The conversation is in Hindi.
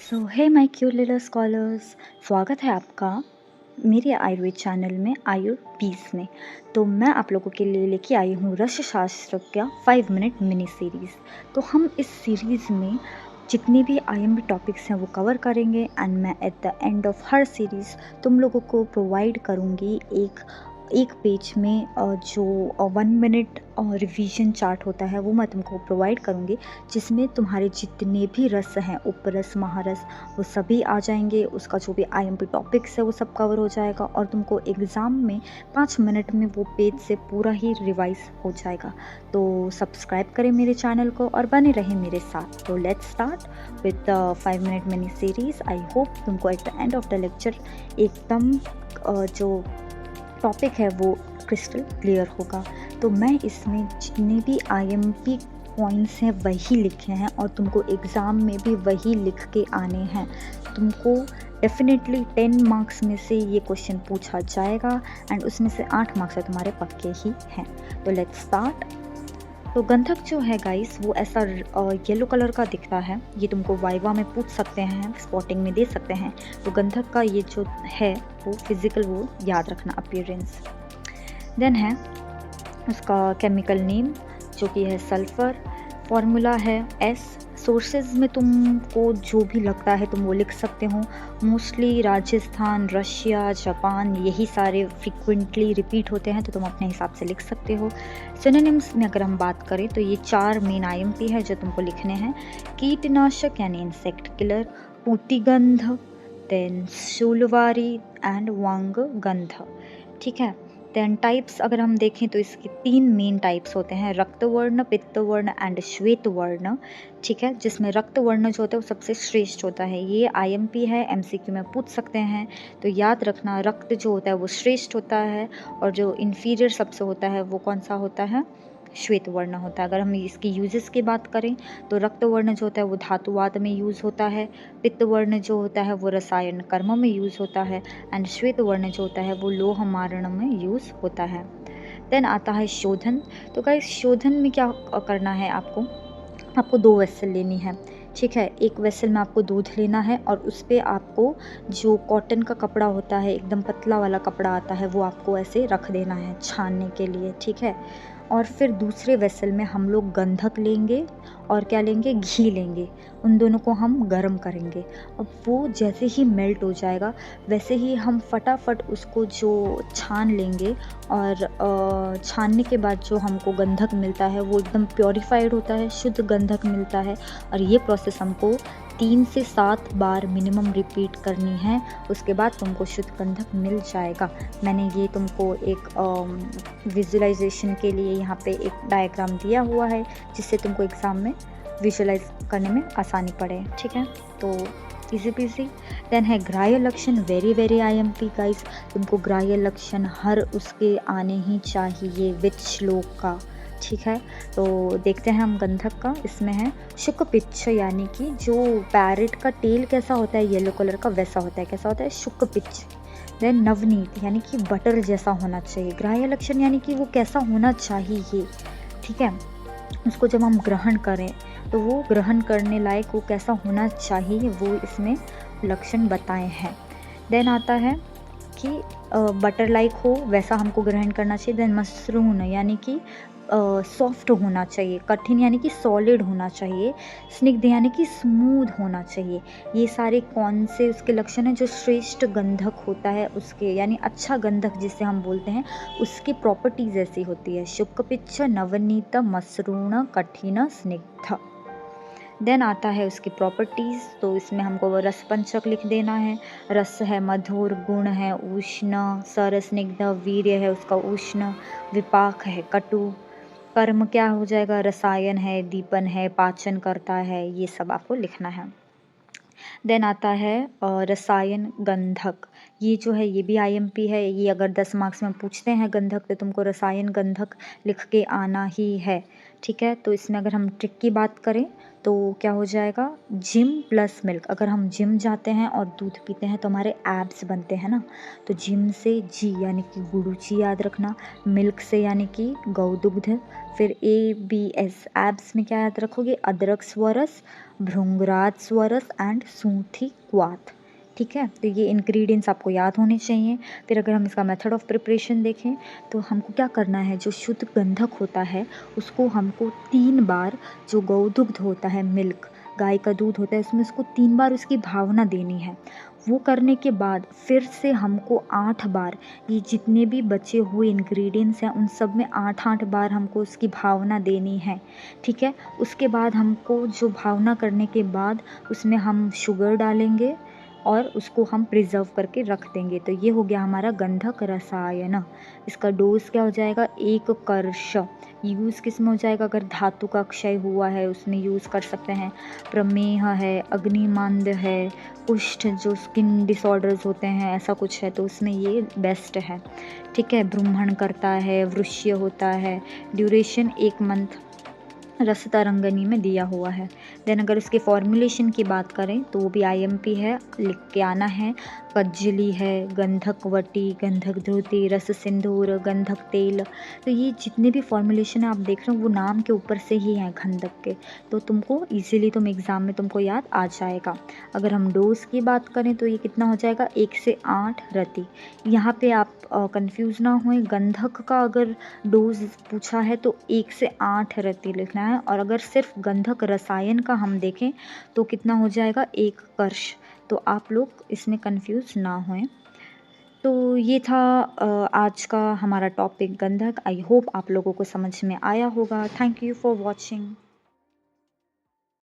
So hey my cute little scholars, स्वागत है आपका मेरे आयुर्वेद चैनल में आयुर्पीस में। तो मैं आप लोगों के लिए लेके आई हूँ रस शास्त्र का 5 मिनट मिनी सीरीज़। तो हम इस सीरीज़ में जितने भी आईएमपी टॉपिक्स हैं वो कवर करेंगे एंड मैं eight the end of her series तुम लोगों को प्रोवाइड करूँगी एक पेज में जो 1 मिनट रिवीजन चार्ट होता है वो मैं तुमको प्रोवाइड करूँगी, जिसमें तुम्हारे जितने भी रस हैं, उपरस महारस, वो सभी आ जाएंगे। उसका जो भी आईएमपी टॉपिक्स है वो सब कवर हो जाएगा और तुमको एग्ज़ाम में 5 मिनट में वो पेज से पूरा ही रिवाइज हो जाएगा। तो सब्सक्राइब करें मेरे चैनल को और बने रहें मेरे साथ। तो let's start with the 5 minute mini series. I hope तुमको at the end of the lecture एकदम जो टॉपिक है वो क्रिस्टल क्लियर होगा। तो मैं इसमें जितने भी आईएमपी पॉइंट्स हैं वही लिखे हैं और तुमको एग्ज़ाम में भी वही लिख के आने हैं। तुमको डेफिनेटली 10 मार्क्स में से ये क्वेश्चन पूछा जाएगा एंड उसमें से 8 मार्क्स है तुम्हारे पक्के ही हैं। तो लेट्स स्टार्ट। तो गंधक जो है गाइस वो ऐसा येलो कलर का दिखता है। ये तुमको वाइवा में पूछ सकते हैं, स्पॉटिंग में दे सकते हैं। तो गंधक का ये जो है वो फिजिकल वो याद रखना, अपीयरेंस। देन है उसका केमिकल नेम जो कि है सल्फ़र। फॉर्मूला है एस। सोर्सेज में तुमको जो भी लगता है तुम वो लिख सकते हो। मोस्टली राजस्थान, रशिया, जापान यही सारे फ्रीक्वेंटली रिपीट होते हैं, तो तुम अपने हिसाब से लिख सकते हो। सिनोनिम्स में अगर हम बात करें तो ये 4 मेन आईएमपी है जो तुमको लिखने हैं। कीटनाशक यानी इंसेक्ट किलर, पूतिगंध, देन शूलवारी एंड वांग गंध। ठीक है। देन टाइप्स अगर हम देखें तो इसके 3 मेन टाइप्स होते हैं, रक्तवर्ण, पित्तवर्ण एंड श्वेत वर्ण। ठीक है, जिसमें रक्तवर्ण जो होता है वो सबसे श्रेष्ठ होता है। ये आईएमपी है, एमसीक्यू में पूछ सकते हैं। तो याद रखना, रक्त जो होता है वो श्रेष्ठ होता है और जो इन्फीरियर सबसे होता है वो कौन सा होता है, श्वेत वर्ण होता है। अगर हम इसकी यूजेस की बात करें तो रक्तवर्ण जो होता है वो धातुवाद में यूज़ होता है, पित्तवर्ण जो होता है वो रसायन कर्म में यूज़ होता है एंड श्वेत वर्ण जो होता है वो लोह मारण में यूज़ होता है। देन आता है शोधन। तो गाइस शोधन में क्या करना है आपको 2 वेसल लेनी है। ठीक है, एक वेसल में आपको दूध लेना है और उस पर आपको जो कॉटन का कपड़ा होता है, एकदम पतला वाला कपड़ा आता है, वो आपको ऐसे रख देना है छानने के लिए। ठीक है, और फिर दूसरे वेसल में हम लोग गंधक लेंगे और क्या लेंगे, घी लेंगे। उन दोनों को हम गर्म करेंगे। अब वो जैसे ही मेल्ट हो जाएगा वैसे ही हम फटाफट उसको जो छान लेंगे और छानने के बाद जो हमको गंधक मिलता है वो एकदम प्योरीफाइड होता है, शुद्ध गंधक मिलता है। और ये प्रोसेस हमको 3 से 7 बार मिनिमम रिपीट करनी है, उसके बाद तुमको शुद्ध गंधक मिल जाएगा। मैंने ये तुमको एक विजुअलाइजेशन के लिए यहाँ पे एक डायग्राम दिया हुआ है जिससे तुमको एग्ज़ाम में विजुअलाइज करने में आसानी पड़े। ठीक है, तो इजी पीजी। देन है ग्राह्य लक्षण, वेरी वेरी आईएमपी गाइस। तुमको ग्राह्य लक्षण हर उसके आने ही चाहिए विद श्लोक का। ठीक है, तो देखते हैं हम गंधक का। इसमें है शुक पिच्छ, यानी कि जो पैरेट का टेल कैसा होता है येलो कलर का वैसा होता है। कैसा होता है, शुक पिच्छ। देन नवनीत यानी कि बटर जैसा होना चाहिए। ग्राह्य लक्षण यानी कि वो कैसा होना चाहिए। ठीक है, उसको जब हम ग्रहण करें तो वो ग्रहण करने लायक वो कैसा होना चाहिए, वो इसमें लक्षण बताए हैं। देन आता है कि बटर लाइक हो वैसा हमको ग्रहण करना चाहिए। देन मसरूण यानी कि सॉफ्ट होना चाहिए। कठिन यानी कि सॉलिड होना चाहिए। स्निग्ध यानी कि स्मूथ होना चाहिए। ये सारे कौन से उसके लक्षण हैं, जो श्रेष्ठ गंधक होता है उसके, यानी अच्छा गंधक जिसे हम बोलते हैं, उसकी प्रॉपर्टीज ऐसी होती है। शुक्ल पिच्छ, नवनीत, मसरूण, कठिन, स्निग्ध। देन आता है उसकी प्रॉपर्टीज़। तो इसमें हमको वो रसपंचक लिख देना है। रस है मधुर, गुण है उष्ण, सरस्निग्ध, वीर्य है उसका उष्ण, विपाक है कटु, कर्म क्या हो जाएगा, रसायन है, दीपन है, पाचन करता है। ये सब आपको लिखना है। देन आता है रसायन गंधक। ये जो है ये भी आईएमपी है। ये अगर 10 मार्क्स में पूछते हैं गंधक तो तुमको रसायन गंधक लिख के आना ही है। ठीक है। तो इसमें अगर हम ट्रिक की बात करें तो क्या हो जाएगा, जिम प्लस मिल्क। अगर हम जिम जाते हैं और दूध पीते हैं तो हमारे एब्स बनते हैं ना, तो जिम से जी यानी कि गुड़ूची याद रखना, मिल्क से यानी कि गौदुग्ध, फिर ABS एब्स में क्या याद रखोगे, अदरक स्वरस, भृंगराज स्वरस एंड सूंठी क्वाथ। ठीक है, तो ये इंग्रेडिएंट्स आपको याद होने चाहिए। फिर अगर हम इसका मेथड ऑफ प्रिपरेशन देखें तो हमको क्या करना है, जो शुद्ध गंधक होता है उसको हमको 3 बार, जो गौदुग्ध होता है, मिल्क गाय का दूध होता है, उसमें उसको 3 बार उसकी भावना देनी है। वो करने के बाद फिर से हमको 8 बार, ये जितने भी बचे हुए इंग्रेडिएंट्स हैं उन सब में 8-8 बार हमको उसकी भावना देनी है। ठीक है, उसके बाद हमको जो भावना करने के बाद उसमें हम शुगर डालेंगे और उसको हम प्रिजर्व करके रख देंगे। तो ये हो गया हमारा गंधक रसायन। इसका डोज क्या हो जाएगा, 1 कर्ष। यूज़ किस में हो जाएगा, अगर धातु का क्षय हुआ है उसमें यूज़ कर सकते हैं, प्रमेह है, अग्निमांद है, कुष्ठ जो स्किन डिसऑर्डर्स होते हैं ऐसा कुछ है तो उसमें ये बेस्ट है। ठीक है, ब्रूमण करता है, वृष्य होता है, ड्यूरेशन 1 मंथ रस तरंगनी में दिया हुआ है। देन अगर इसके फॉर्मुलेशन की बात करें तो वो भी IMP है, लिख के आना है। कज्जली है, गंधक वटी, गंधक धृति, रस सिंदूर, गंधक तेल। तो ये जितने भी फॉर्मुलेशन है आप देख रहे हो वो नाम के ऊपर से ही हैं गंधक के, तो तुमको इजीली तुम एग्ज़ाम में तुमको याद आ जाएगा। अगर हम डोज की बात करें तो ये कितना हो जाएगा, 1 से 8 रति। यहाँ पे आप कंफ्यूज ना होए, गंधक का अगर डोज पूछा है तो 1 से 8 रति लिखना है, और अगर सिर्फ गंधक रसायन का हम देखें तो कितना हो जाएगा, 1 कर्ष। तो आप लोग इसमें कंफ्यूज ना होएं। तो ये था आज का हमारा टॉपिक गंधक। आई होप आप लोगों को समझ में आया होगा। Thank you for watching.